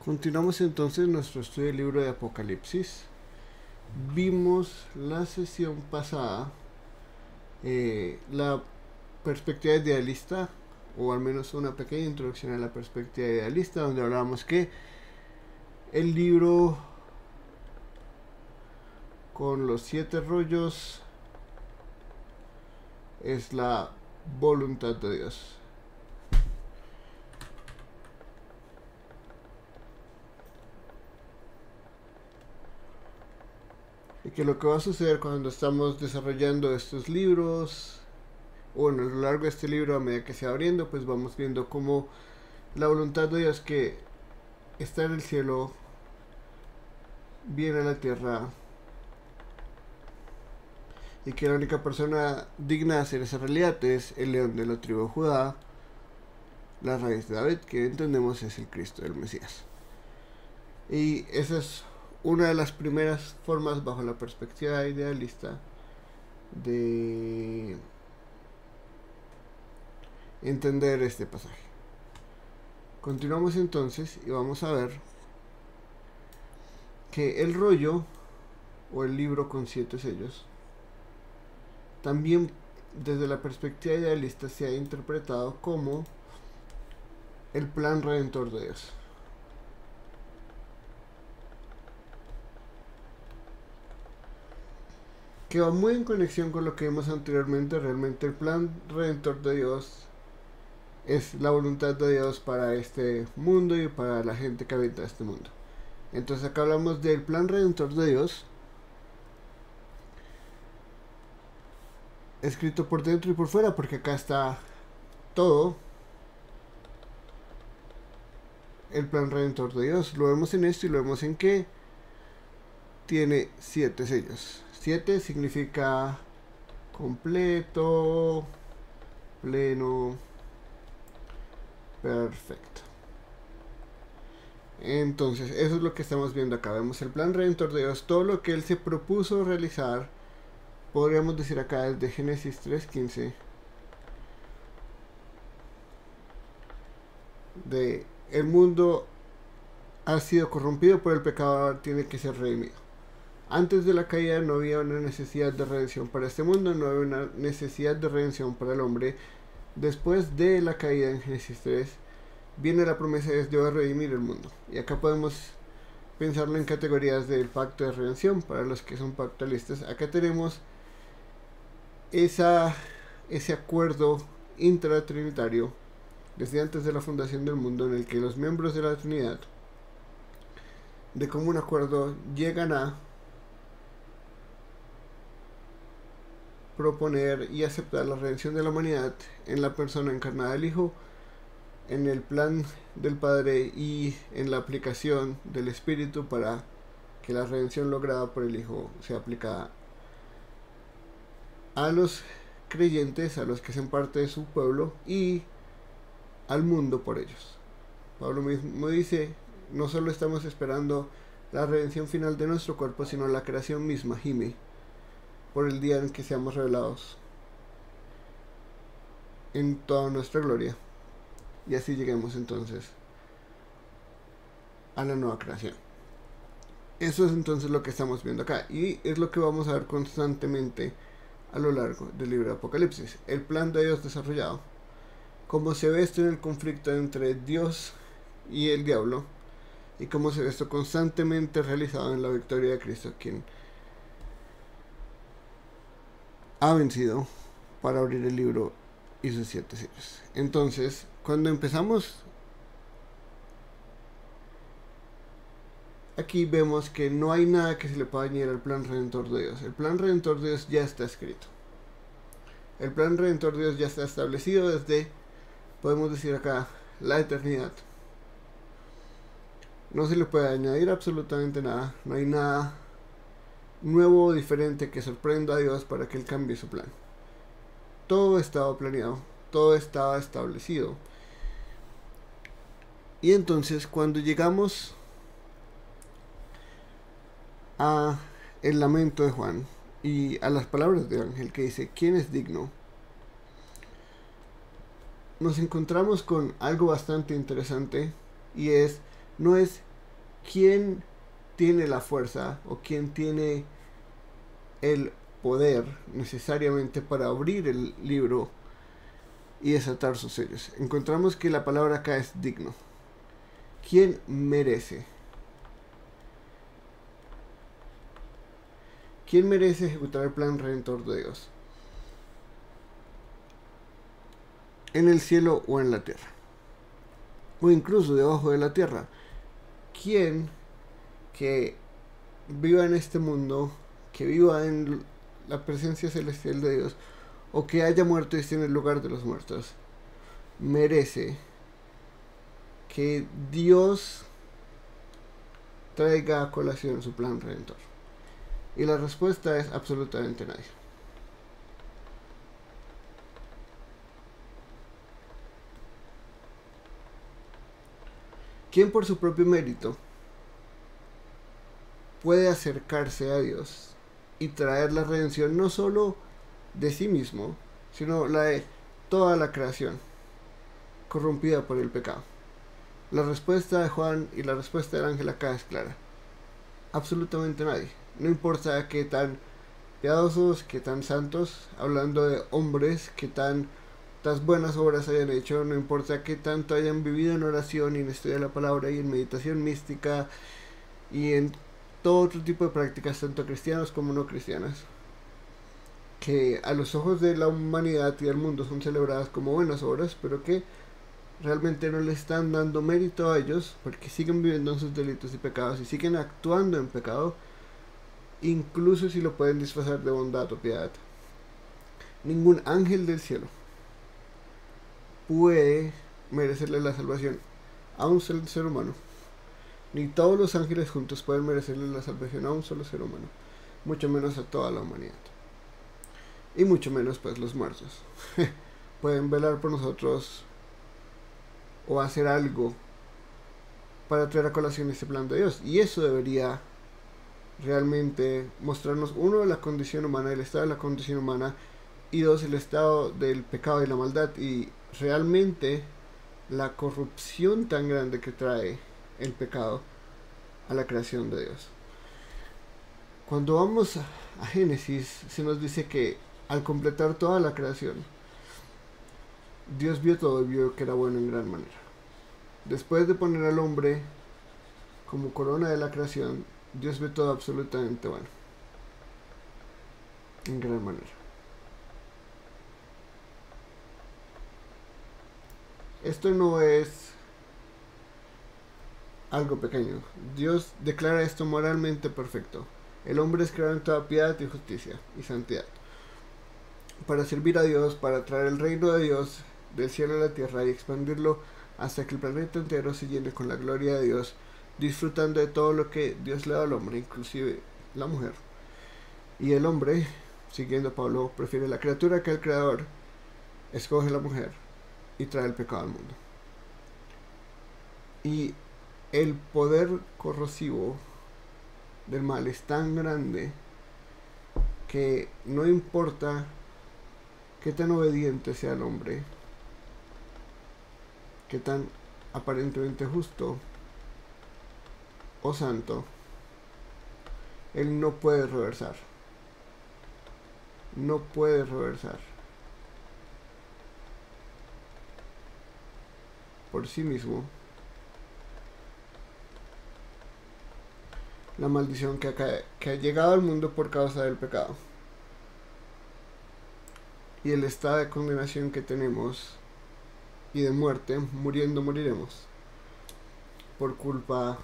Continuamos entonces nuestro estudio del libro de Apocalipsis. Vimos la sesión pasada la perspectiva idealista, o al menos una pequeña introducción a la perspectiva idealista, donde hablábamos que el libro con los 7 rollos es la voluntad de Dios. Y que lo que va a suceder cuando estamos desarrollando estos libros, bueno, a lo largo de este libro, a medida que se va abriendo, pues vamos viendo cómo la voluntad de Dios que está en el cielo viene a la tierra, y que la única persona digna de hacer esa realidad es el león de la tribu de Judá, la raíz de David, que entendemos es el Cristo, el Mesías. Y esa es una de las primeras formas, bajo la perspectiva idealista, de entender este pasaje. Continuamos entonces y vamos a ver que el rollo, o el libro con 7 sellos, también desde la perspectiva idealista se ha interpretado como el plan redentor de Dios. Que va muy en conexión con lo que vimos anteriormente. Realmente el plan redentor de Dios es la voluntad de Dios para este mundo y para la gente que habita este mundo. Entonces acá hablamos del plan redentor de Dios, escrito por dentro y por fuera, porque acá está todo el plan redentor de Dios. Lo vemos en esto y lo vemos en que tiene 7 sellos. 7 significa completo, pleno, perfecto. Entonces eso es lo que estamos viendo acá. Vemos el plan redentor de Dios, todo lo que Él se propuso realizar. Podríamos decir acá desde Génesis 3:15 de el mundo ha sido corrompido por el pecado, ahora tiene que ser redimido. Antes de la caída no había una necesidad de redención para este mundo, no había una necesidad de redención para el hombre. Después de la caída en Génesis 3 viene la promesa de Dios de redimir el mundo. Y acá podemos pensarlo en categorías del pacto de redención para los que son pactualistas. Acá tenemos ese acuerdo intratrinitario desde antes de la fundación del mundo, en el que los miembros de la Trinidad de común acuerdo llegan a proponer y aceptar la redención de la humanidad en la persona encarnada del Hijo, en el plan del Padre y en la aplicación del Espíritu, para que la redención lograda por el Hijo sea aplicada a los creyentes, a los que son parte de su pueblo, y al mundo por ellos. Pablo mismo dice: no solo estamos esperando la redención final de nuestro cuerpo, sino la creación misma gime por el día en que seamos revelados en toda nuestra gloria, y así lleguemos entonces a la nueva creación. Eso es entonces lo que estamos viendo acá, y es lo que vamos a ver constantemente a lo largo del libro de Apocalipsis. El plan de Dios desarrollado, cómo se ve esto en el conflicto entre Dios y el diablo, y cómo se ve esto constantemente realizado en la victoria de Cristo, quien ha vencido para abrir el libro y sus 7 sellos. Entonces, cuando empezamos aquí, vemos que no hay nada que se le pueda añadir al plan redentor de Dios. El plan redentor de Dios ya está escrito. El plan redentor de Dios ya está establecido desde, podemos decir acá, la eternidad. No se le puede añadir absolutamente nada. No hay nada nuevo o diferente que sorprenda a Dios para que Él cambie su plan. Todo estaba planeado, todo estaba establecido. Y entonces, cuando llegamos a el lamento de Juan y a las palabras de ángel que dice: ¿quién es digno?, nos encontramos con algo bastante interesante, y no es ¿quién tiene la fuerza o quién tiene el poder necesariamente para abrir el libro y desatar sus sellos? Encontramos que la palabra acá es digno. ¿Quién merece? ¿Quién merece ejecutar el plan redentor de Dios? En el cielo o en la tierra, o incluso debajo de la tierra. ¿Quién que viva en este mundo, que viva en la presencia celestial de Dios, o que haya muerto y esté en el lugar de los muertos, merece que Dios traiga a colación su plan redentor? Y la respuesta es absolutamente nadie. ¿Quién por su propio mérito puede acercarse a Dios y traer la redención no solo de sí mismo, sino la de toda la creación corrompida por el pecado? La respuesta de Juan y la respuesta del ángel acá es clara: absolutamente nadie. No importa qué tan piadosos, qué tan santos, hablando de hombres que tantas buenas obras hayan hecho, no importa qué tanto hayan vivido en oración y en estudio de la palabra y en meditación mística y en todo otro tipo de prácticas, tanto cristianas como no cristianas, que a los ojos de la humanidad y del mundo son celebradas como buenas obras, pero que realmente no le están dando mérito a ellos, porque siguen viviendo en sus delitos y pecados y siguen actuando en pecado, incluso si lo pueden disfrazar de bondad o piedad. Ningún ángel del cielo puede merecerle la salvación a un solo ser humano, ni todos los ángeles juntos pueden merecerle la salvación a un solo ser humano, mucho menos a toda la humanidad, y mucho menos pues los muertos. Pueden velar por nosotros o hacer algo para traer a colación este plan de Dios, y eso debería realmente mostrarnos, uno, la condición humana, el estado de la condición humana, y dos, el estado del pecado y la maldad, y realmente la corrupción tan grande que trae el pecado a la creación de Dios. Cuando vamos a Génesis, se nos dice que al completar toda la creación, Dios vio todo y vio que era bueno en gran manera. Después de poner al hombre como corona de la creación, Dios ve todo absolutamente bueno, en gran manera. Esto no es algo pequeño. Dios declara esto moralmente perfecto. El hombre es creado en toda piedad y justicia y santidad, para servir a Dios, para traer el reino de Dios del cielo a la tierra y expandirlo hasta que el planeta entero se llene con la gloria de Dios, disfrutando de todo lo que Dios le da al hombre, inclusive la mujer. Y el hombre, siguiendo a Pablo, prefiere la criatura que el creador, escoge la mujer y trae el pecado al mundo. Y el poder corrosivo del mal es tan grande que no importa qué tan obediente sea el hombre, qué tan aparentemente justo o santo, él no puede reversar. No puede reversar por sí mismo la maldición que ha llegado al mundo por causa del pecado y el estado de condenación que tenemos y de muerte. Muriendo moriremos por culpa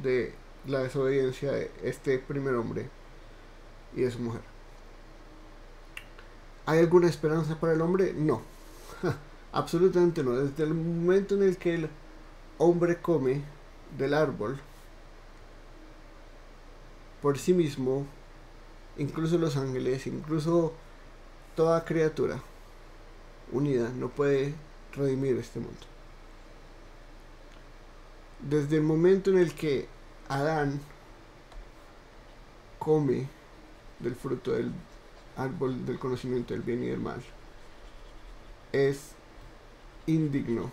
de la desobediencia de este primer hombre y de su mujer. ¿Hay alguna esperanza para el hombre? No. Absolutamente no. Desde el momento en el que el hombre come del árbol, por sí mismo, incluso los ángeles, incluso toda criatura unida, no puede redimir este mundo. Desde el momento en el que Adán come del fruto del árbol del conocimiento del bien y del mal, es indigno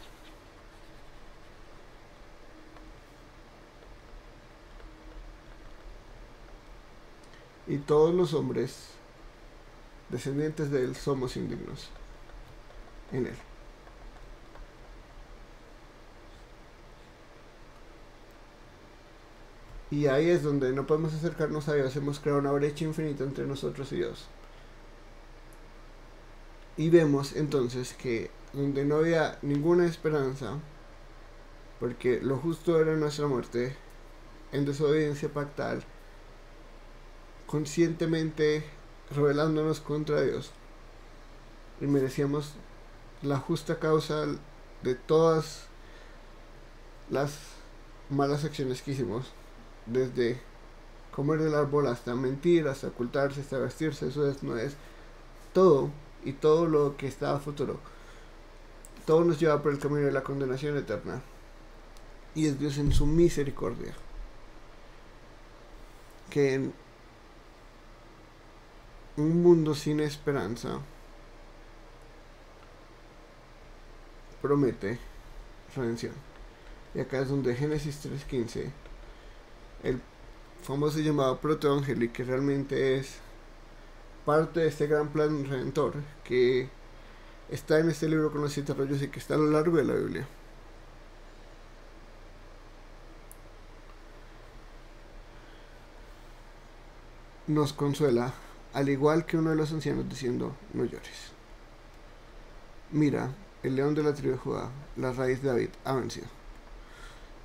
y todos los hombres descendientes de él somos indignos en él. Y ahí es donde no podemos acercarnos a Dios. Hemos creado una brecha infinita entre nosotros y Dios. Y vemos entonces que donde no había ninguna esperanza, porque lo justo era nuestra muerte, en desobediencia pactal, conscientemente rebelándonos contra Dios, y merecíamos la justa causa de todas las malas acciones que hicimos, desde comer del árbol hasta mentir, hasta ocultarse, hasta vestirse, eso no es todo, y todo lo que está a futuro, todo nos lleva por el camino de la condenación eterna. Y es Dios en su misericordia que en un mundo sin esperanza promete redención. Y acá es donde Génesis 3:15, el famoso llamado protoevangelium, que realmente es parte de este gran plan redentor que está en este libro con los 7 rollos y que está a lo largo de la Biblia. Nos consuela, al igual que uno de los ancianos, diciendo: no llores. Mira, el león de la tribu de Judá, la raíz de David, ha vencido.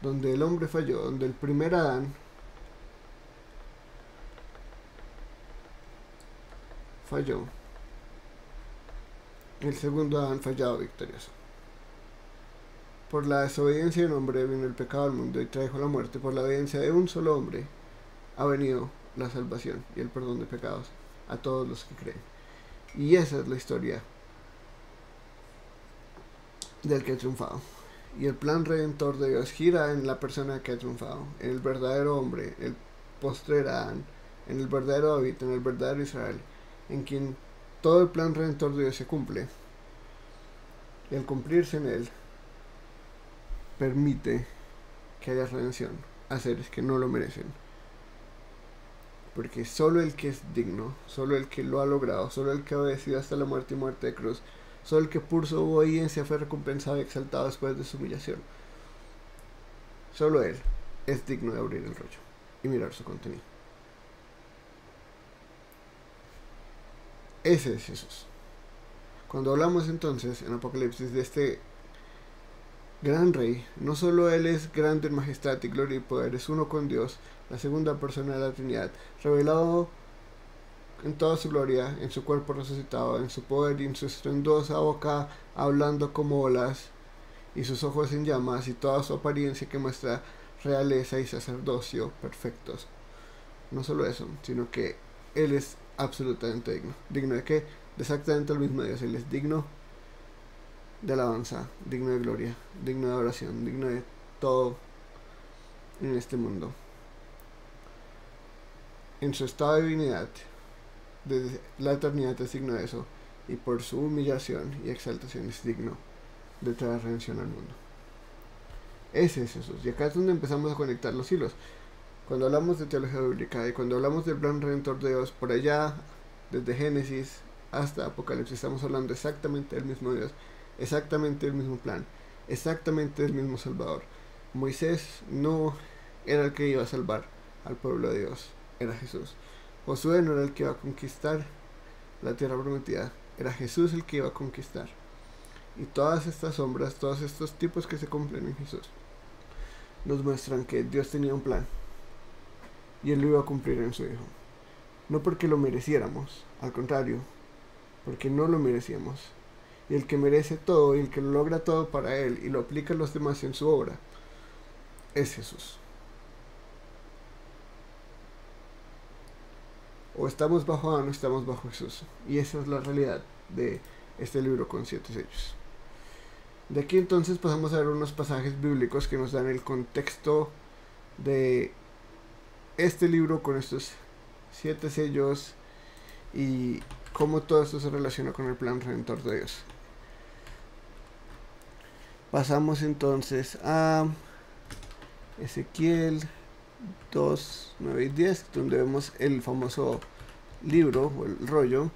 Donde el hombre falló, donde el primer Adán falló, el segundo Adán fallado victorioso. Por la desobediencia de un hombre vino el pecado al mundo y trajo la muerte. Por la obediencia de un solo hombre ha venido la salvación y el perdón de pecados a todos los que creen. Y esa es la historia del que ha triunfado. Y el plan redentor de Dios gira en la persona que ha triunfado, en el verdadero hombre, el postrer Adán, en el verdadero David, en el verdadero Israel, en quien todo el plan redentor de Dios se cumple. Y al cumplirse en él, permite que haya redención a seres que no lo merecen. Porque solo el que es digno, solo el que lo ha logrado, solo el que ha obedecido hasta la muerte y muerte de cruz, solo el que por su obediencia fue recompensado y exaltado después de su humillación, solo él es digno de abrir el rollo y mirar su contenido. Ese es Jesús. Cuando hablamos entonces en Apocalipsis de este gran rey, no solo él es grande en majestad y gloria y poder, es uno con Dios, la segunda persona de la Trinidad, revelado en toda su gloria, en su cuerpo resucitado, en su poder y en su estruendosa boca hablando como olas, y sus ojos en llamas, y toda su apariencia que muestra realeza y sacerdocio perfectos. No solo eso, sino que él es absolutamente digno. ¿Digno de qué? De exactamente el mismo Dios. Él es digno de alabanza, digno de gloria, digno de adoración, digno de todo en este mundo. En su estado de divinidad, desde la eternidad es digno de eso, y por su humillación y exaltación es digno de traer redención al mundo. Ese es Jesús. Y acá es donde empezamos a conectar los hilos. Cuando hablamos de teología bíblica y cuando hablamos del plan redentor de Dios, por allá, desde Génesis hasta Apocalipsis, estamos hablando exactamente del mismo Dios, exactamente del mismo plan, exactamente del mismo Salvador. Moisés no era el que iba a salvar al pueblo de Dios, era Jesús. Josué no era el que iba a conquistar la tierra prometida, era Jesús el que iba a conquistar. Y todas estas sombras, todos estos tipos que se cumplen en Jesús, nos muestran que Dios tenía un plan y Él lo iba a cumplir en su Hijo. No porque lo mereciéramos, al contrario, porque no lo merecíamos. Y el que merece todo y el que lo logra todo para Él y lo aplica a los demás en su obra es Jesús. O estamos bajo Adán o estamos bajo Jesús. Y esa es la realidad de este libro con 7 sellos. De aquí entonces pasamos a ver unos pasajes bíblicos que nos dan el contexto de este libro con estos 7 sellos y cómo todo esto se relaciona con el plan redentor de Dios. Pasamos entonces a Ezequiel 2, 9 y 10, donde vemos el famoso libro o el rollo.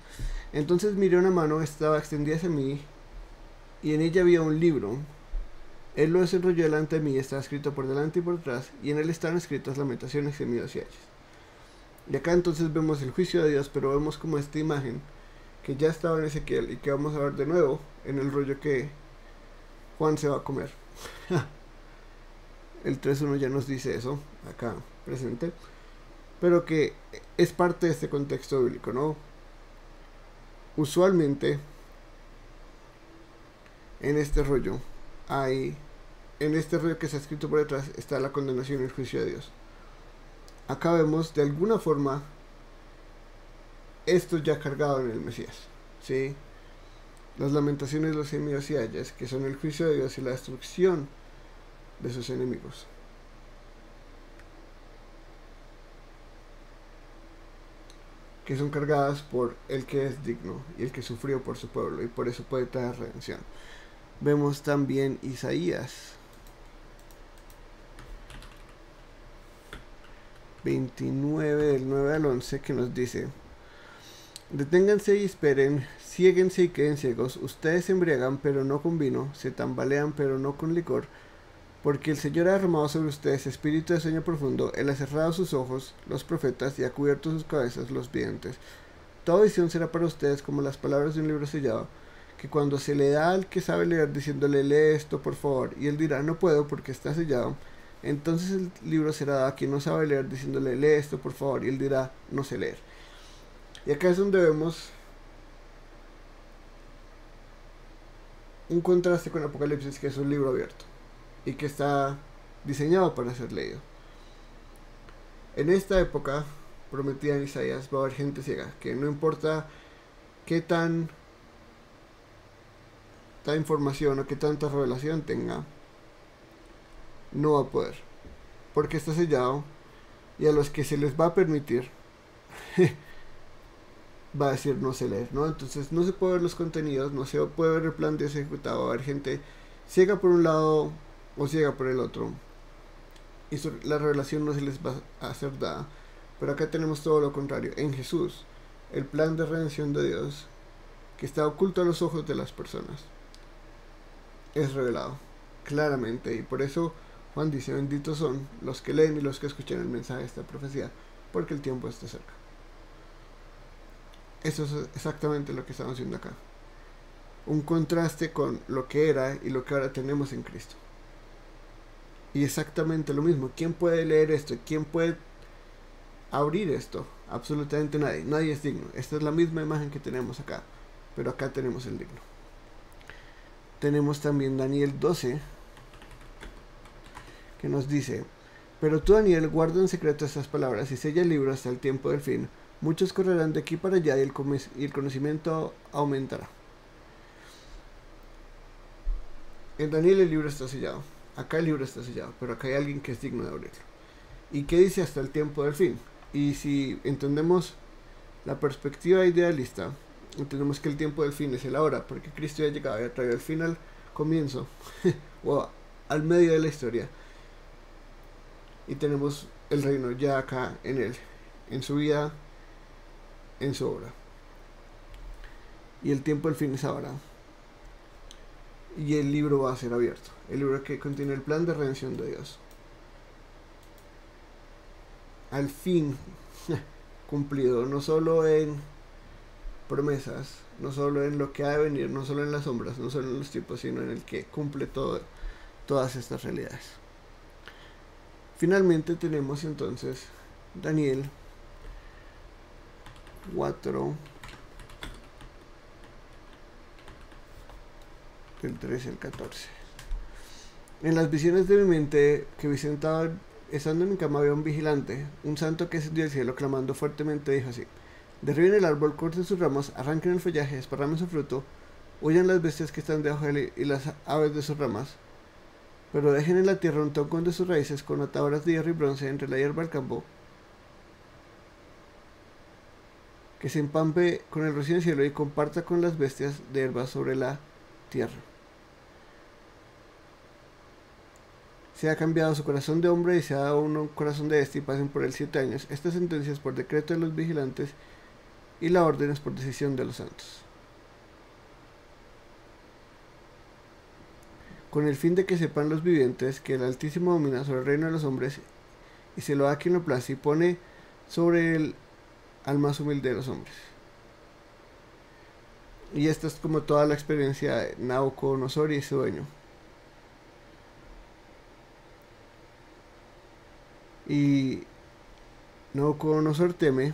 Entonces miré una mano, estaba extendida hacia mí y en ella había un libro. Él lo desenrolló delante de mí, estaba escrito por delante y por detrás, y en él estaban escritas lamentaciones, gemidos y ayes. Y acá entonces vemos el juicio de Dios, pero vemos como esta imagen que ya estaba en Ezequiel y que vamos a ver de nuevo en el rollo que Juan se va a comer. El 3.1 ya nos dice eso, acá presente, pero que es parte de este contexto bíblico, ¿no? Usualmente en este rollo en este rollo que está escrito por detrás está la condenación y el juicio de Dios. Acá vemos de alguna forma esto ya cargado en el Mesías, ¿sí? Las lamentaciones, los gemidos y ayes, que son el juicio de Dios y la destrucción de sus enemigos. Que son cargadas por el que es digno y el que sufrió por su pueblo, y por eso puede traer redención. Vemos también Isaías 29 del 9 al 11 que nos dice: deténganse y esperen, ciéguense y queden ciegos, ustedes se embriagan pero no con vino, se tambalean pero no con licor, porque el Señor ha derramado sobre ustedes espíritu de sueño profundo, Él ha cerrado sus ojos, los profetas, y ha cubierto sus cabezas, los videntes. Toda visión será para ustedes como las palabras de un libro sellado, que cuando se le da al que sabe leer diciéndole lee esto por favor, y él dirá no puedo porque está sellado, entonces el libro será dado a quien no sabe leer diciéndole lee esto por favor, y él dirá no sé leer. Y acá es donde vemos un contraste con Apocalipsis, que es un libro abierto y que está diseñado para ser leído. En esta época prometida en Isaías va a haber gente ciega, que no importa qué tanta información o qué tanta revelación tenga, no va a poder, porque está sellado, y a los que se les va a permitir va a decir no sé leer, ¿no? Entonces no se puede ver los contenidos, no se puede ver el plan de ejecutado, va a haber gente ciega por un lado o ciega por el otro, y la revelación no se les va a ser dada. Pero acá tenemos todo lo contrario. En Jesús, el plan de redención de Dios, que está oculto a los ojos de las personas, es revelado claramente, y por eso Juan dice: benditos son los que leen y los que escuchan el mensaje de esta profecía, porque el tiempo está cerca. Eso es exactamente lo que estamos haciendo acá. Un contraste con lo que era y lo que ahora tenemos en Cristo. Y exactamente lo mismo. ¿Quién puede leer esto? ¿Quién puede abrir esto? Absolutamente nadie. Nadie es digno. Esta es la misma imagen que tenemos acá, pero acá tenemos el digno. Tenemos también Daniel 12, que nos dice: pero tú, Daniel, guarda en secreto estas palabras y sella el libro hasta el tiempo del fin. Muchos correrán de aquí para allá y el conocimiento aumentará. En Daniel el libro está sellado. Acá el libro está sellado, pero acá hay alguien que es digno de abrirlo. ¿Y qué dice hasta el tiempo del fin? Y si entendemos la perspectiva idealista, entendemos que el tiempo del fin es el ahora, porque Cristo ya ha llegado y ha traído el fin al comienzo o al medio de la historia, y tenemos el reino ya acá en él, en su vida, en su obra. Y el tiempo del fin es ahora, y el libro va a ser abierto, el libro que contiene el plan de redención de Dios, al fin cumplido, no solo en promesas, no solo en lo que ha de venir, no solo en las sombras, no solo en los tiempos, sino en el que cumple todas estas realidades. Finalmente tenemos entonces Daniel 4 del 13 al 14. En las visiones de mi mente que vi sentado estando en mi cama, había un vigilante, un santo que descendió del cielo, clamando fuertemente, dijo así: derriben el árbol, corten sus ramas, arranquen el follaje, desparramen su fruto, huyan las bestias que están debajo de él y las aves de sus ramas, pero dejen en la tierra un tronco de sus raíces con ataduras de hierro y bronce entre la hierba del campo, que se empampe con el rocío del cielo y comparta con las bestias de hierba sobre la tierra. Se ha cambiado su corazón de hombre y se ha dado un corazón de este, y pasen por él 7 años. Esta sentencia es por decreto de los vigilantes y la orden es por decisión de los santos, con el fin de que sepan los vivientes que el Altísimo domina sobre el reino de los hombres y se lo da a quien lo place y pone sobre él al más humilde de los hombres. Y esta es como toda la experiencia de Nabucodonosor y su dueño. Y Nabucodonosor teme,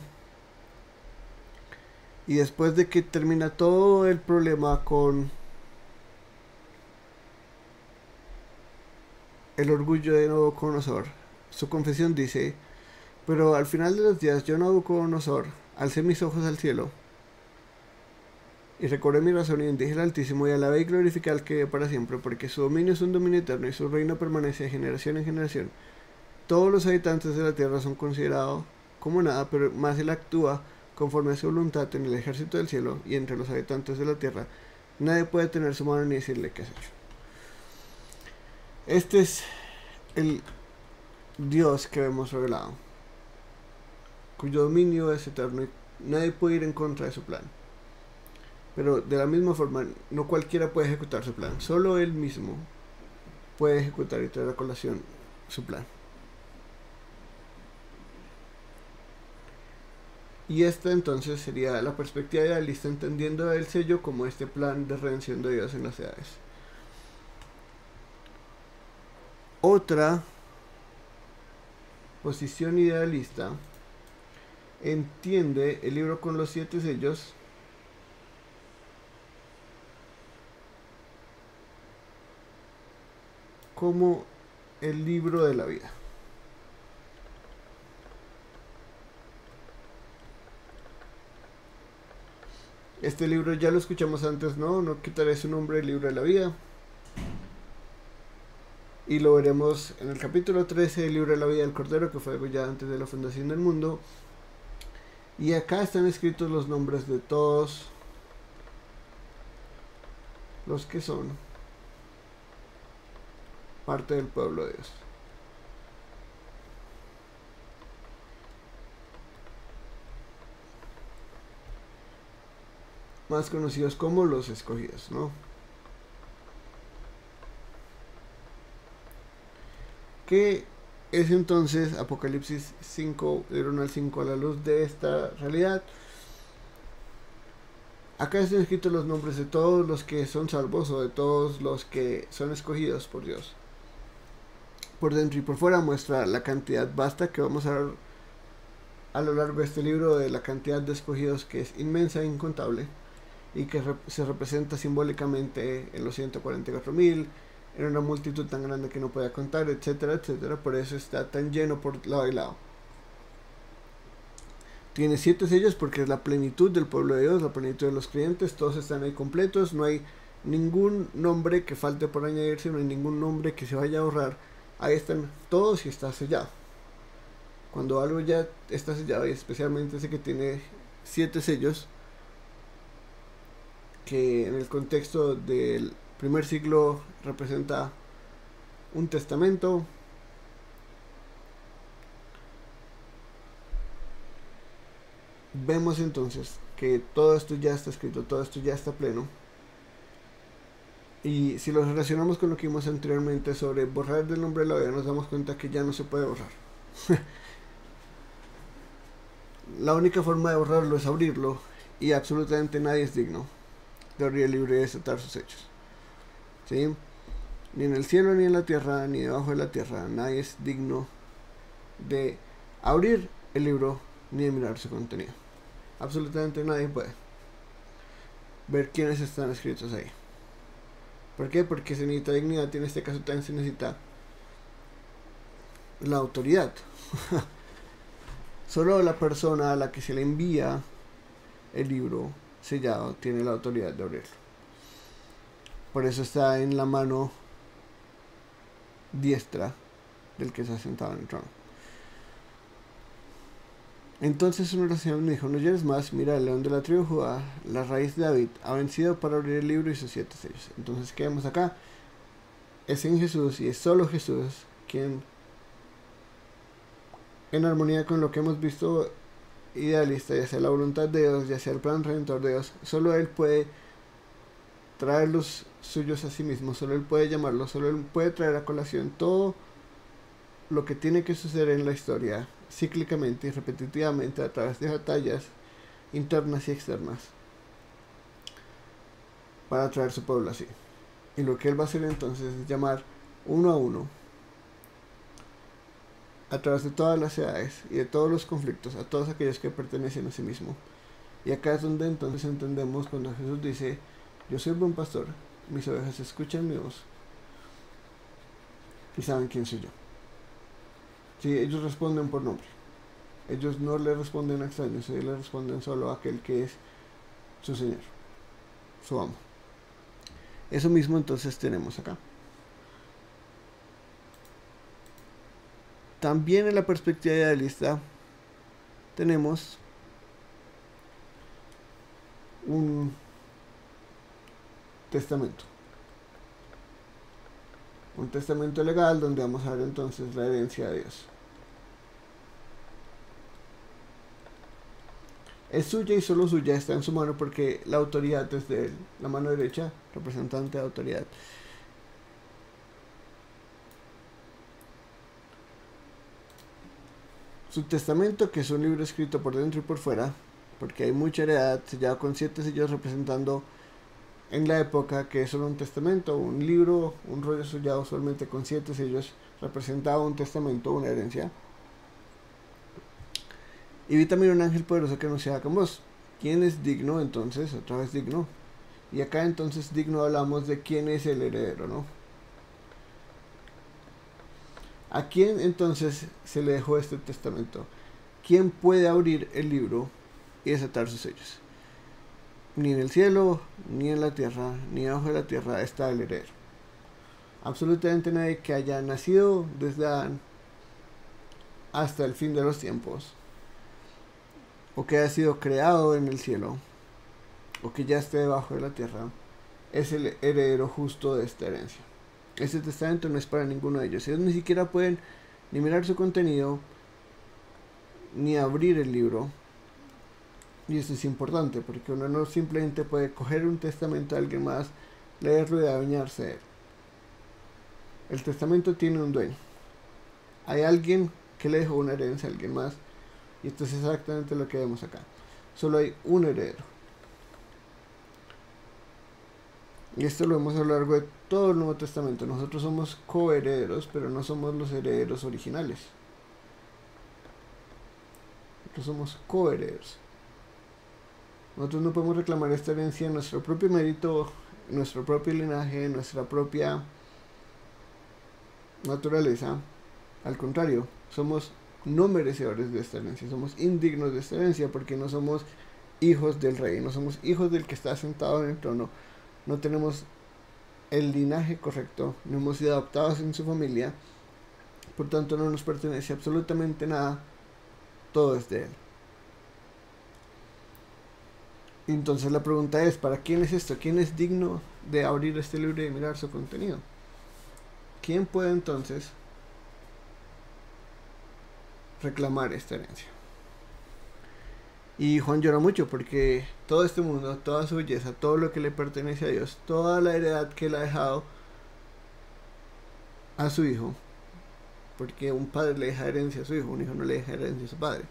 y después de que termina todo el problema con el orgullo de Nabucodonosor, su confesión dice: pero al final de los días yo, Nabucodonosor, alcé mis ojos al cielo y recobré mi razón y bendije al Altísimo y alabé y glorifiqué al que vive para siempre, porque su dominio es un dominio eterno y su reino permanece de generación en generación. Todos los habitantes de la tierra son considerados como nada, pero más él actúa conforme a su voluntad en el ejército del cielo y entre los habitantes de la tierra. Nadie puede tener su mano ni decirle qué has hecho. Este es el Dios que vemos revelado, cuyo dominio es eterno y nadie puede ir en contra de su plan. Pero de la misma forma, no cualquiera puede ejecutar su plan, solo él mismo puede ejecutar y traer a colación su plan. Y esta entonces sería la perspectiva idealista, entendiendo el sello como este plan de redención de Dios en las edades. Otra posición idealista entiende el libro con los 7 sellos como el libro de la vida. Este libro ya lo escuchamos antes, no quitaré su nombre, el libro de la vida. Y lo veremos en el capítulo 13 del libro de la vida del Cordero, que fue degollado antes de la fundación del mundo. Y acá están escritos los nombres de todos los que son parte del pueblo de Dios. Más conocidos como los escogidos, ¿no? ¿Qué es entonces Apocalipsis 5, del 1 al 5 a la luz de esta realidad? Acá están escritos los nombres de todos los que son salvos o de todos los que son escogidos por Dios. Por dentro y por fuera muestra la cantidad vasta que vamos a ver a lo largo de este libro, de la cantidad de escogidos, que es inmensa e incontable y que se representa simbólicamente en los 144.000, en una multitud tan grande que no podía contar, etcétera, etcétera. Por eso está tan lleno por lado y lado. Tiene 7 sellos porque es la plenitud del pueblo de Dios, la plenitud de los creyentes, todos están ahí completos, no hay ningún nombre que falte por añadirse, no hay ningún nombre que se vaya a ahorrar. Ahí están todos y está sellado. Cuando algo ya está sellado, y especialmente ese que tiene 7 sellos, que en el contexto del primer siglo representa un testamento, vemos entonces que todo esto ya está escrito, todo esto ya está pleno. Y si lo relacionamos con lo que vimos anteriormente sobre borrar del nombre de la vida, nos damos cuenta que ya no se puede borrar. La única forma de borrarlo es abrirlo, y absolutamente nadie es digno de abrir el libro y desatar sus hechos. ¿Sí? Ni en el cielo, ni en la tierra, ni debajo de la tierra, nadie es digno de abrir el libro ni de mirar su contenido. Absolutamente nadie puede ver quiénes están escritos ahí. ¿Por qué? Porque se necesita dignidad, y en este caso también se necesita la autoridad. Solo la persona a la que se le envía el libro sellado tiene la autoridad de abrirlo. Por eso está en la mano diestra del que se ha sentado en el trono. Entonces una oración me dijo: no llores más, mira, el león de la tribu de Judá, la raíz de David, ha vencido para abrir el libro y sus 7 sellos. Entonces, ¿qué vemos acá? Es en Jesús, y es solo Jesús quien, en armonía con lo que hemos visto idealista, ya sea la voluntad de Dios, ya sea el plan redentor de Dios, solo Él puede traer los suyos a sí mismo, solo Él puede llamarlos, solo Él puede traer a colación todo lo que tiene que suceder en la historia, cíclicamente y repetitivamente a través de batallas internas y externas, para traer su pueblo así. Y lo que Él va a hacer entonces es llamar uno a uno, a través de todas las edades y de todos los conflictos, a todos aquellos que pertenecen a sí mismo. Y acá es donde entonces entendemos cuando Jesús dice: yo soy buen pastor, mis ovejas escuchan mi voz y saben quién soy yo. Sí, ellos responden por nombre. Ellos no le responden a extraños, ellos le responden solo a aquel que es su Señor, su amo. Eso mismo entonces tenemos acá. También en la perspectiva idealista tenemos un testamento. Un testamento legal donde vamos a ver entonces la herencia de Dios. Es suya y solo suya, está en su mano porque la autoridad es de él. La mano derecha, representante de autoridad. Su testamento, que es un libro escrito por dentro y por fuera, porque hay mucha heredad, sellado con 7 sellos representando en la época que es solo un testamento, un libro, un rollo sellado solamente con 7 sellos, representaba un testamento, una herencia. Y vi también un ángel poderoso que anunciaba con voz: ¿quién es digno? Entonces, otra vez digno. Y acá entonces digno hablamos de quién es el heredero, ¿no? ¿A quién entonces se le dejó este testamento? ¿Quién puede abrir el libro y desatar sus sellos? Ni en el cielo, ni en la tierra, ni debajo de la tierra está el heredero. Absolutamente nadie que haya nacido desde Adán hasta el fin de los tiempos, o que haya sido creado en el cielo, o que ya esté debajo de la tierra, es el heredero justo de esta herencia. Este testamento no es para ninguno de ellos. Ellos ni siquiera pueden ni mirar su contenido, ni abrir el libro. Y esto es importante, porque uno no simplemente puede coger un testamento de alguien más, leerlo y adueñarse de él. El testamento tiene un dueño. Hay alguien que le dejó una herencia a alguien más, y esto es exactamente lo que vemos acá. Solo hay un heredero. Y esto lo vemos a lo largo de todo el Nuevo Testamento. Nosotros somos coherederos, pero no somos los herederos originales. Nosotros somos coherederos. Nosotros no podemos reclamar esta herencia en nuestro propio mérito, en nuestro propio linaje, en nuestra propia naturaleza. Al contrario, somos no merecedores de esta herencia, somos indignos de esta herencia porque no somos hijos del rey, no somos hijos del que está sentado en el trono, no tenemos el linaje correcto, no hemos sido adoptados en su familia, por tanto no nos pertenece absolutamente nada, todo es de él. Entonces la pregunta es: ¿para quién es esto? ¿Quién es digno de abrir este libro y mirar su contenido? ¿Quién puede entonces reclamar esta herencia? Y Juan llora mucho porque todo este mundo, toda su belleza, todo lo que le pertenece a Dios, toda la heredad que él ha dejado a su hijo, porque un padre le deja herencia a su hijo, un hijo no le deja herencia a su padre,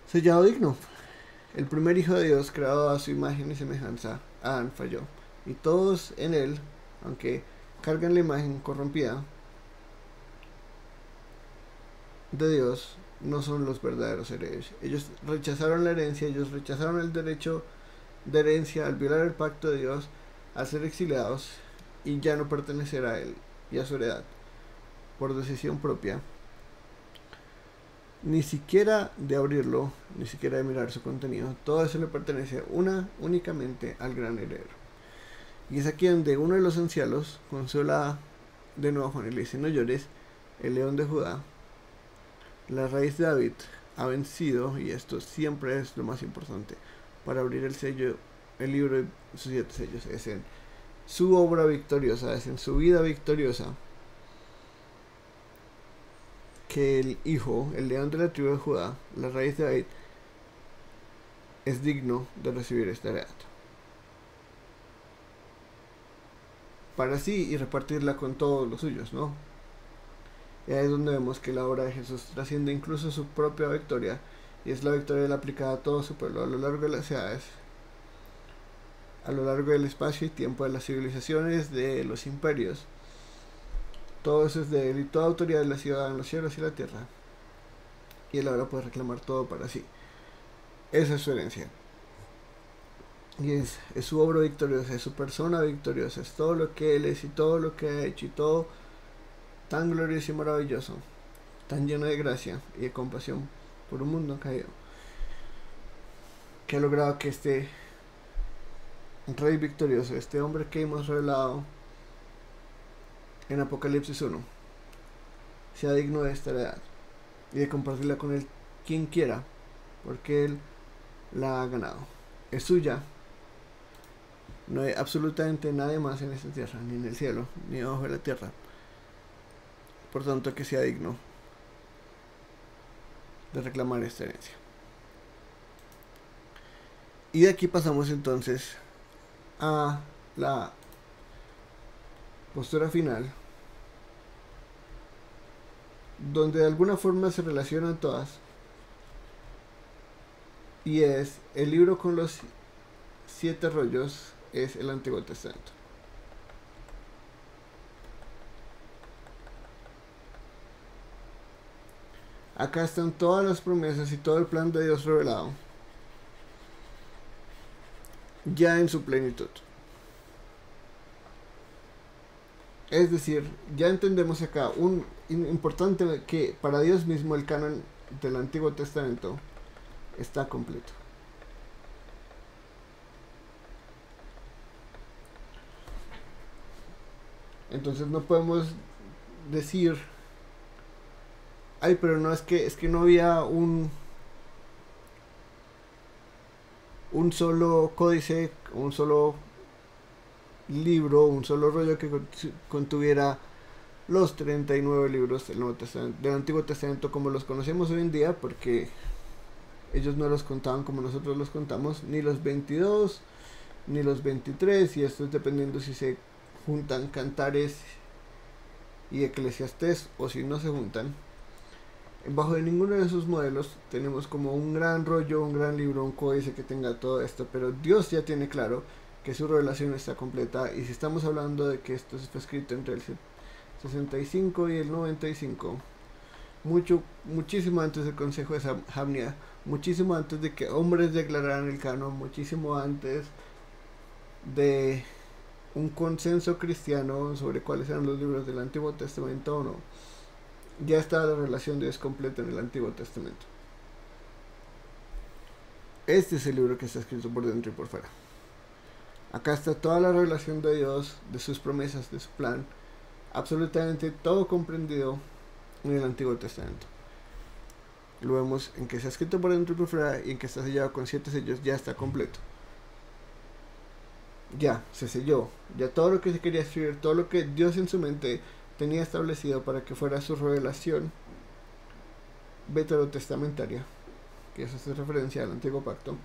sellado digno. El primer hijo de Dios, creado a su imagen y semejanza, Adán, falló, y todos en él, aunque cargan la imagen corrompida de Dios, no son los verdaderos herederos. Ellos rechazaron la herencia, ellos rechazaron el derecho de herencia al violar el pacto de Dios, a ser exiliados y ya no pertenecer a él y a su heredad por decisión propia, ni siquiera de abrirlo, ni siquiera de mirar su contenido. Todo eso le pertenece únicamente al gran heredero. Y es aquí donde uno de los ancianos consuela de nuevo a Juan y le dice: no llores, el león de Judá, la raíz de David, ha vencido, y esto siempre es lo más importante, para abrir el sello, el libro de sus 7 sellos. Es en su obra victoriosa, es en su vida victoriosa, que el hijo, el león de la tribu de Judá, la raíz de David, es digno de recibir esta heredad para sí y repartirla con todos los suyos, ¿no? Y ahí es donde vemos que la obra de Jesús trasciende incluso su propia victoria, y es la victoria de la aplicada a todo su pueblo a lo largo de las edades, a lo largo del espacio y tiempo, de las civilizaciones, de los imperios. Todo eso es de él, y toda autoridad la ciudad en los cielos y la tierra, y él ahora puede reclamar todo para sí. Esa es su herencia. Y es su obra victoriosa, es su persona victoriosa, es todo lo que él es y todo lo que ha hecho y todo tan glorioso y maravilloso, tan lleno de gracia y de compasión por un mundo caído, que ha logrado que este rey victorioso, este hombre que hemos revelado en Apocalipsis 1, sea digno de esta heredad y de compartirla con él quien quiera, porque él la ha ganado. Es suya. No hay absolutamente nadie más en esta tierra, ni en el cielo, ni debajo de la tierra. Por tanto, que sea digno de reclamar esta herencia. Y de aquí pasamos entonces a la postura final, donde de alguna forma se relacionan todas, y es el libro con los 7 rollos, es el Antiguo Testamento. Acá están todas las promesas y todo el plan de Dios revelado ya en su plenitud. Es decir, ya entendemos acá un importante que para Dios mismo el canon del Antiguo Testamento está completo. Entonces no podemos decir, ay, pero no, es que no había un solo códice, un solo libro, un solo rollo que contuviera los 39 libros del Antiguo Testamento como los conocemos hoy en día, porque ellos no los contaban como nosotros los contamos, ni los 22, ni los 23, y esto es dependiendo si se juntan Cantares y Eclesiastés o si no se juntan. Bajo de ninguno de esos modelos tenemos como un gran rollo, un gran libro, un códice que tenga todo esto, pero Dios ya tiene claro que su revelación está completa, y si estamos hablando de que esto fue escrito entre el 65 y el 95, muchísimo antes del Consejo de Jamnia, muchísimo antes de que hombres declararan el canon, muchísimo antes de un consenso cristiano sobre cuáles eran los libros del Antiguo Testamento o no, ya está la relación de Dios completa en el Antiguo Testamento. Este es el libro que está escrito por dentro y por fuera. Acá está toda la revelación de Dios, de sus promesas, de su plan, absolutamente todo comprendido en el Antiguo Testamento. Lo vemos en que está escrito por dentro y por fuera, y en que está sellado con 7 sellos. Ya está completo. Ya se selló. Ya todo lo que se quería escribir, todo lo que Dios en su mente tenía establecido para que fuera su revelación veterotestamentaria, que eso hace referencia al Antiguo Pacto,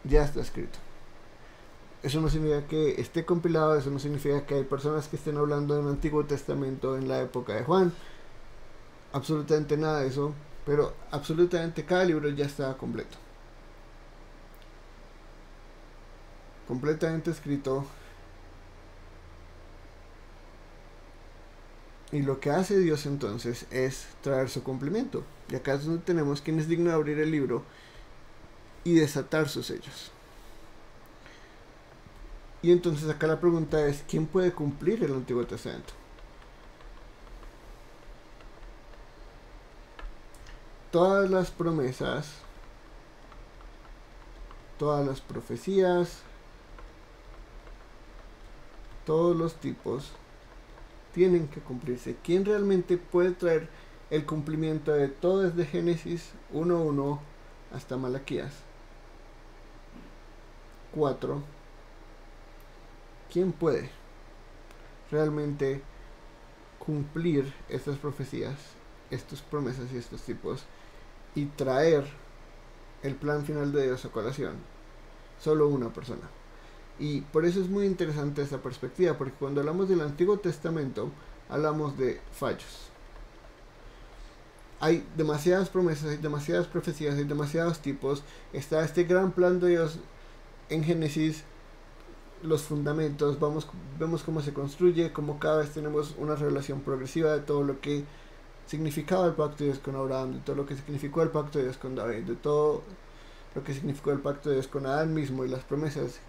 ya está escrito. Eso no significa que esté compilado, eso no significa que hay personas que estén hablando del Antiguo Testamento en la época de Juan, absolutamente nada de eso, pero absolutamente cada libro ya está completo, completamente escrito. Y lo que hace Dios entonces es traer su cumplimiento. Y acá es donde tenemos quien es digno de abrir el libro y desatar sus sellos. Y entonces acá la pregunta es, ¿quién puede cumplir el Antiguo Testamento? Todas las promesas, todas las profecías, todos los tipos tienen que cumplirse. ¿Quién realmente puede traer el cumplimiento de todo desde Génesis 1:1 hasta Malaquías 4? ¿Quién puede realmente cumplir estas profecías, estas promesas y estos tipos, y traer el plan final de Dios a colación. Solo una persona. Y por eso es muy interesante esta perspectiva, porque cuando hablamos del Antiguo Testamento, hablamos de fallos. Hay demasiadas promesas, hay demasiadas profecías, hay demasiados tipos. Está este gran plan de Dios en Génesis, los fundamentos, vemos cómo se construye, cómo cada vez tenemos una revelación progresiva de todo lo que significaba el pacto de Dios con Abraham, de todo lo que significó el pacto de Dios con David, de todo lo que significó el pacto de Dios con Adán mismo y las promesas.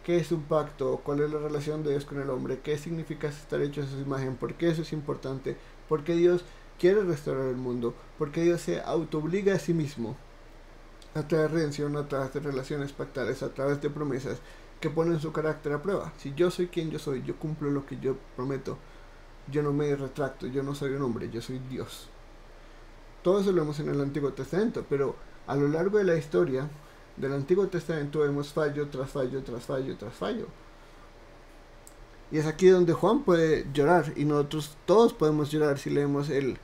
¿Qué es un pacto? ¿Cuál es la relación de Dios con el hombre? ¿Qué significa estar hecho a su imagen? ¿Por qué eso es importante? ¿Por qué Dios quiere restaurar el mundo? ¿Por qué Dios se autoobliga a sí mismo a través de redención, a través de relaciones pactales, a través de promesas que ponen su carácter a prueba? Si yo soy quien yo soy, yo cumplo lo que yo prometo, yo no me retracto, yo no soy un hombre, yo soy Dios. Todo eso lo vemos en el Antiguo Testamento, pero a lo largo de la historia del Antiguo Testamento vemos fallo tras fallo, tras fallo, tras fallo. Y es aquí donde Juan puede llorar, y nosotros todos podemos llorar si leemos el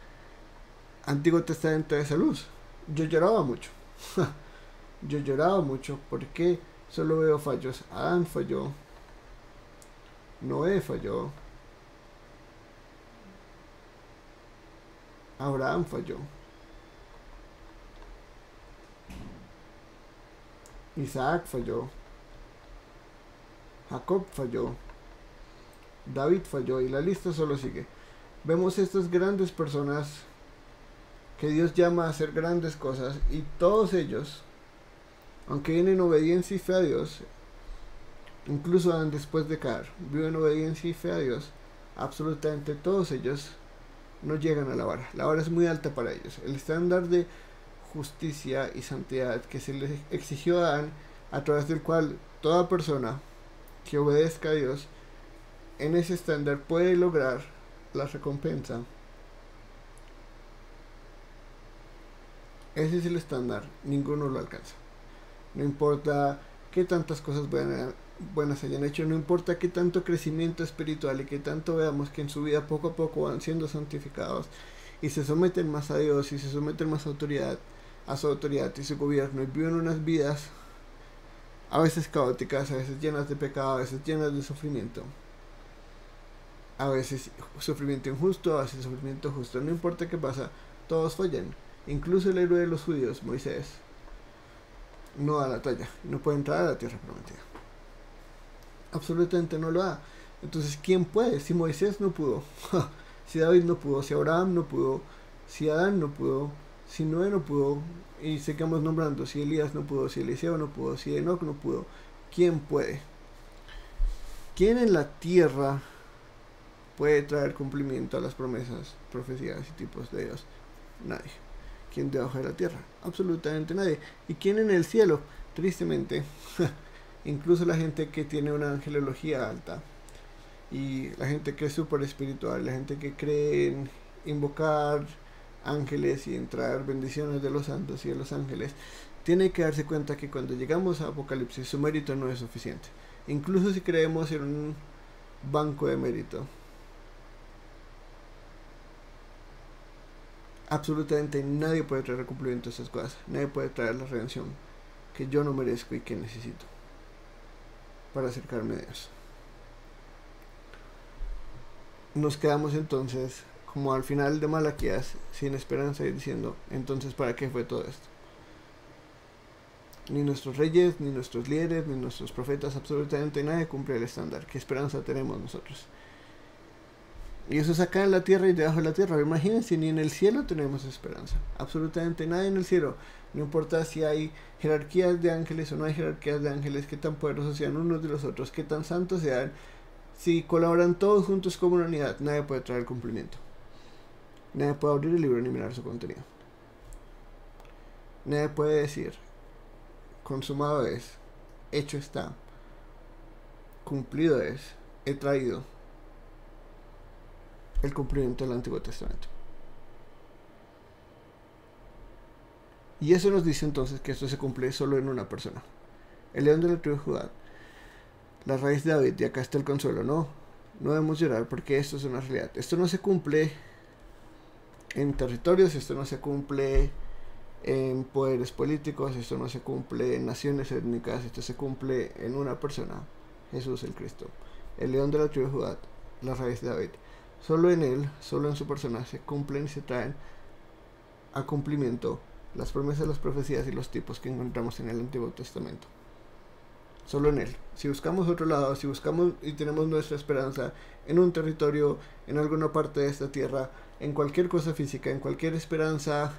Antiguo Testamento de esa luz. Yo lloraba mucho. Yo lloraba mucho porque solo veo fallos. Adán falló, Noé falló, Abraham falló, Isaac falló, Jacob falló, David falló, y la lista solo sigue. Vemos estas grandes personas que Dios llama a hacer grandes cosas, y todos ellos, aunque vienen en obediencia y fe a Dios, incluso después de caer, viven obediencia y fe a Dios, absolutamente todos ellos no llegan a la vara. La vara es muy alta para ellos. El estándar de justicia y santidad que se les exigió a Adán, a través del cual toda persona que obedezca a Dios en ese estándar puede lograr la recompensa. Ese es el estándar, ninguno lo alcanza. No importa qué tantas cosas buenas hayan hecho, no importa qué tanto crecimiento espiritual y qué tanto veamos que en su vida poco a poco van siendo santificados y se someten más a Dios y se someten más a su autoridad y su gobierno, y viven unas vidas a veces caóticas, a veces llenas de pecado, a veces llenas de sufrimiento, a veces sufrimiento injusto, a veces sufrimiento justo. No importa qué pasa, todos fallan. Incluso el héroe de los judíos, Moisés, no da la talla, no puede entrar a la tierra prometida. Absolutamente no lo da. Entonces, ¿quién puede? Si Moisés no pudo, si David no pudo, si Abraham no pudo, si Adán no pudo, si Noé no pudo, y seguimos nombrando, si Elías no pudo, si Eliseo no pudo, si Enoc no pudo, ¿quién puede? ¿Quién en la tierra puede traer cumplimiento a las promesas, profecías y tipos de Dios? Nadie. ¿Quién debajo de la tierra? Absolutamente nadie. ¿Y quién en el cielo? Tristemente, incluso la gente que tiene una angelología alta, y la gente que es súper espiritual, la gente que cree en invocar ángeles y en traer bendiciones de los santos y de los ángeles, tiene que darse cuenta que cuando llegamos a Apocalipsis, su mérito no es suficiente. Incluso si creemos en un banco de mérito, absolutamente nadie puede traer cumplimiento a esas cosas. Nadie puede traer la redención que yo no merezco y que necesito para acercarme a Dios. Nos quedamos entonces, como al final de Malaquías, sin esperanza, y diciendo, entonces, ¿para qué fue todo esto? Ni nuestros reyes, ni nuestros líderes, ni nuestros profetas, absolutamente nadie cumple el estándar. ¿Qué esperanza tenemos nosotros? Y eso es acá en la tierra y debajo de la tierra. Imagínense, ni en el cielo tenemos esperanza. Absolutamente nadie en el cielo. No importa si hay jerarquías de ángeles o no hay jerarquías de ángeles, qué tan poderosos sean unos de los otros, qué tan santos sean. Si colaboran todos juntos como una unidad, nadie puede traer cumplimiento. Nadie puede abrir el libro ni mirar su contenido. Nadie puede decir, consumado es, hecho está, cumplido es, he traído el cumplimiento del Antiguo Testamento. Y eso nos dice entonces que esto se cumple solo en una persona, el león de la tribu de Judá, la raíz de David. Y acá está el consuelo, ¿no? no debemos llorar porque esto es una realidad. Esto no se cumple en territorios, esto no se cumple en poderes políticos, esto no se cumple en naciones étnicas, esto se cumple en una persona, Jesús el Cristo, el león de la tribu de Judá, la raíz de David. Solo en él, solo en su persona se cumplen y se traen a cumplimiento las promesas, las profecías y los tipos que encontramos en el Antiguo Testamento. Solo en él. Si buscamos otro lado, si buscamos y tenemos nuestra esperanza en un territorio, en alguna parte de esta tierra, en cualquier cosa física, en cualquier esperanza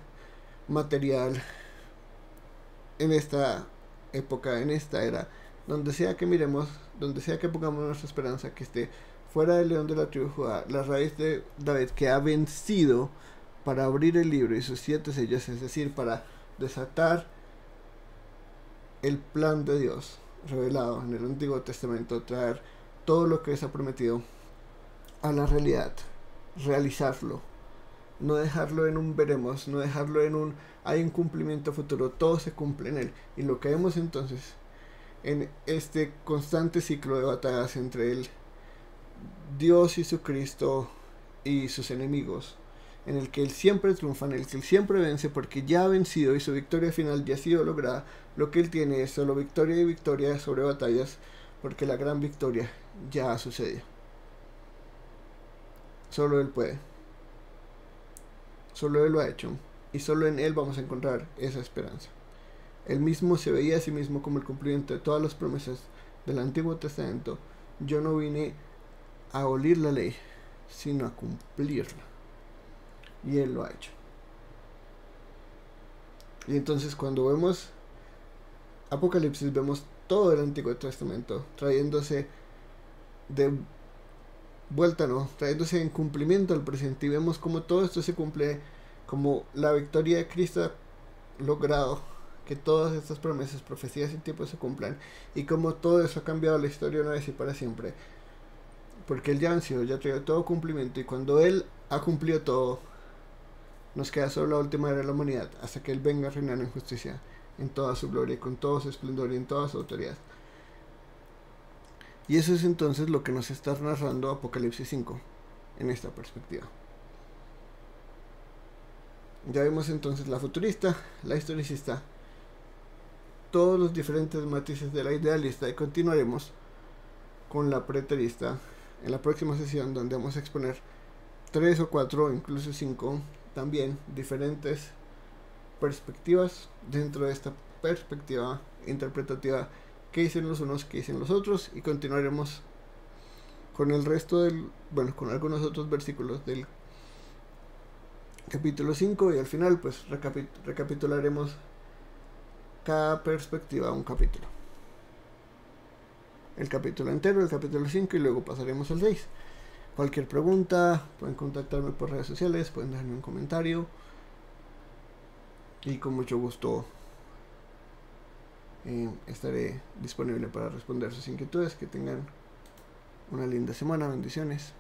material, en esta época, en esta era, donde sea que miremos, donde sea que pongamos nuestra esperanza, que esté fuera del león de la tribu de Judá, la raíz de David, que ha vencido para abrir el libro y sus 7 sellos, es decir, para desatar el plan de Dios revelado en el Antiguo Testamento, traer todo lo que se ha prometido a la realidad, realizarlo, no dejarlo en un veremos, no dejarlo en un hay un cumplimiento futuro, todo se cumple en él. Y lo que vemos entonces en este constante ciclo de batallas entre el Dios y su Cristo y sus enemigos, en el que él siempre triunfa, en el que él siempre vence porque ya ha vencido y su victoria final ya ha sido lograda. Lo que él tiene es solo victoria y victoria sobre batallas, porque la gran victoria ya ha sucedido. Solo él puede, solo él lo ha hecho, y solo en él vamos a encontrar esa esperanza. Él mismo se veía a sí mismo como el cumplimiento de todas las promesas del Antiguo Testamento. Yo no vine a abolir la ley, sino a cumplirla. Y él lo ha hecho. Y entonces cuando vemos Apocalipsis, vemos todo el Antiguo Testamento trayéndose de vuelta, no, trayéndose en cumplimiento al presente, y vemos como todo esto se cumple, como la victoria de Cristo ha logrado que todas estas promesas, profecías y tiempos se cumplan, y como todo eso ha cambiado la historia una vez y para siempre, porque él ya venció, ya trajo todo cumplimiento, y cuando él ha cumplido todo, nos queda solo la última era de la humanidad, hasta que él venga a reinar en justicia, en toda su gloria, con todo su esplendor y en toda su autoridad. Y eso es entonces lo que nos está narrando Apocalipsis 5 en esta perspectiva. Ya vimos entonces la futurista, la historicista, todos los diferentes matices de la idealista, y continuaremos con la preterista en la próxima sesión, donde vamos a exponer 3 o 4, incluso 5 también diferentes perspectivas dentro de esta perspectiva interpretativa, qué dicen los unos, qué dicen los otros, y continuaremos con el resto del, bueno, con algunos otros versículos del capítulo 5, y al final pues recapitularemos cada perspectiva un capítulo, el capítulo entero, el capítulo 5, y luego pasaremos al 6. Cualquier pregunta, pueden contactarme por redes sociales, pueden dejarme un comentario, y con mucho gusto estaré disponible para responder sus inquietudes. Que tengan una linda semana, bendiciones.